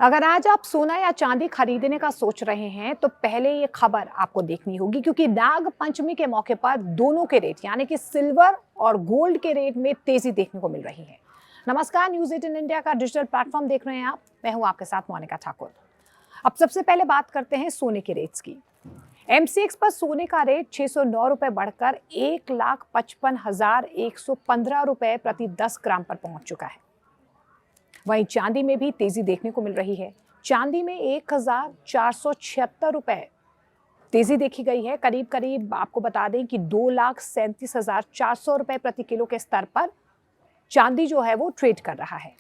अगर आज आप सोना या चांदी खरीदने का सोच रहे हैं तो पहले ये खबर आपको देखनी होगी, क्योंकि नाग पंचमी के मौके पर दोनों के रेट यानी कि सिल्वर और गोल्ड के रेट में तेजी देखने को मिल रही है। नमस्कार, न्यूज़ 18 इंडिया का डिजिटल प्लेटफॉर्म देख रहे हैं आप। मैं हूं आपके साथ मोनिका ठाकुर। अब सबसे पहले बात करते हैं सोने के रेट्स की। MCX पर सोने का रेट 609 रुपए बढ़कर 1,55,115 रुपए प्रति 10 ग्राम पर पहुंच चुका है। वहीं चांदी में भी तेजी देखने को मिल रही है। चांदी में 1,476 रुपए तेजी देखी गई है। करीब करीब आपको बता दें कि 2,37,400 रुपए प्रति किलो के स्तर पर चांदी जो है वो ट्रेड कर रहा है।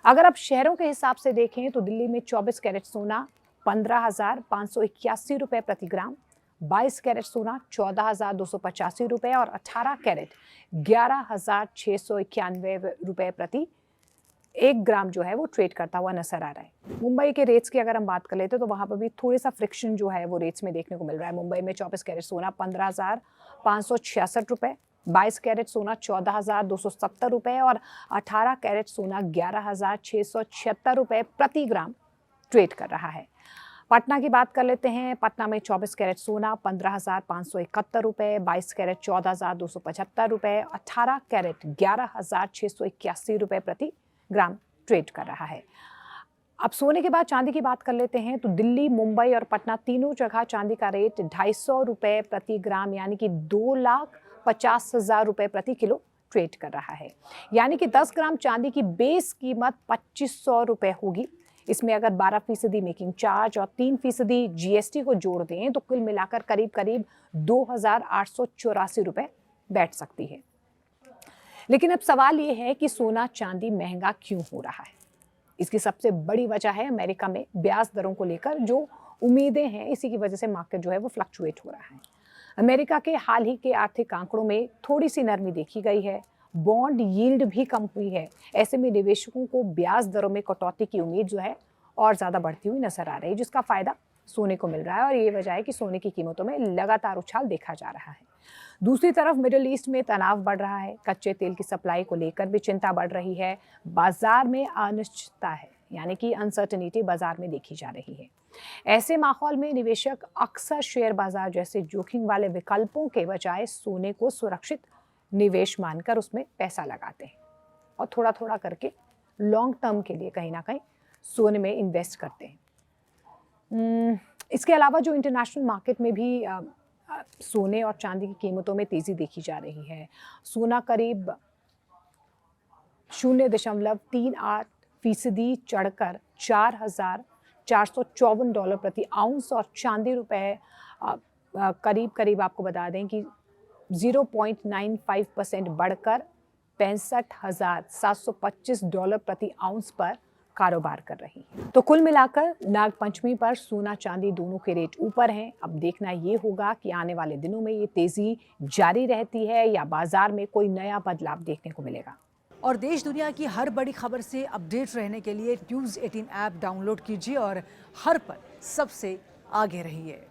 अगर आप शहरों के हिसाब से देखें तो दिल्ली में 24 कैरेट सोना 15,581 रुपए प्रति ग्राम, 22 कैरेट सोना 14,285 रुपए और 18 कैरेट 11,691 रुपए प्रति 1 ग्राम जो है वो ट्रेड करता हुआ नजर आ रहा है। मुंबई के रेट्स की अगर हम बात कर लेते तो वहां पर भी थोड़ा सा फ्रिक्शन जो है वो रेट्स में देखने को मिल रहा है। मुंबई में 24 कैरेट सोना 15,566 रुपए, 22 कैरेट सोना 14,270 रुपए और 18 कैरेट सोना 11,676 रुपए प्रति ग्राम ट्रेड कर रहा है। पटना की बात कर लेते हैं। पटना में 24 कैरेट सोना 15,571 रुपए, 22 कैरेट 14,275 रुपए, 18 कैरेट 11,681 रुपए प्रति ग्राम ट्रेड कर रहा है। अब सोने के बाद चांदी की बात कर लेते हैं तो दिल्ली, मुंबई और पटना तीनों जगह चांदी का रेट 250 रुपए प्रति ग्राम यानी कि 2,50,000 रुपए प्रति किलो ट्रेड कर रहा है। यानी कि 10 ग्राम चांदी की बेस कीमत 2,500 रुपए होगी। इसमें अगर 12% मेकिंग चार्ज और 3% GST को जोड़ दें तो कुल मिलाकर करीब करीब 2,884 रुपए बैठ सकती है। लेकिन अब सवाल ये है कि सोना चांदी महंगा क्यों हो रहा है। इसकी सबसे बड़ी वजह है अमेरिका में ब्याज दरों को लेकर जो उम्मीदें हैं, इसी की वजह से मार्केट जो है वो फ्लक्चुएट हो रहा है। अमेरिका के हाल ही के आर्थिक आंकड़ों में थोड़ी सी नरमी देखी गई है। बॉन्ड यील्ड भी कम हुई है। ऐसे में निवेशकों को ब्याज दरों में कटौती की उम्मीद जो है और ज़्यादा बढ़ती हुई नजर आ रही है, जिसका फायदा सोने को मिल रहा है और ये वजह है कि सोने की कीमतों में लगातार उछाल देखा जा रहा है। दूसरी तरफ मिडिल ईस्ट में तनाव बढ़ रहा है। कच्चे तेल की सप्लाई को लेकर भी चिंता बढ़ रही है। बाजार में अनिश्चितता है, यानी कि अनसर्टेनिटी बाजार में देखी जा रही है। ऐसे माहौल में निवेशक अक्सर शेयर बाजार जैसे जोखिम वाले विकल्पों के बजाय सोने को सुरक्षित निवेश मानकर उसमें पैसा लगाते हैं और थोड़ा थोड़ा करके लॉन्ग टर्म के लिए कहीं ना कहीं सोने में इन्वेस्ट करते हैं। इसके अलावा जो इंटरनेशनल मार्केट में भी सोने और चांदी की कीमतों में तेजी देखी जा रही है। सोना करीब 0.38% चढ़कर $4,454 प्रति आउंस और चांदी रुपए करीब करीब आपको बता दें कि 0.95% बढ़कर $65,725 प्रति आउंस पर कारोबार कर रही है। तो कुल मिलाकर नाग पंचमी पर सोना चांदी दोनों के रेट ऊपर हैं। अब देखना ये होगा कि आने वाले दिनों में ये तेजी जारी रहती है या बाजार में कोई नया बदलाव देखने को मिलेगा। और देश दुनिया की हर बड़ी खबर से अपडेट रहने के लिए न्यूज़ 18 ऐप डाउनलोड कीजिए और हर पल सबसे आगे रहिए।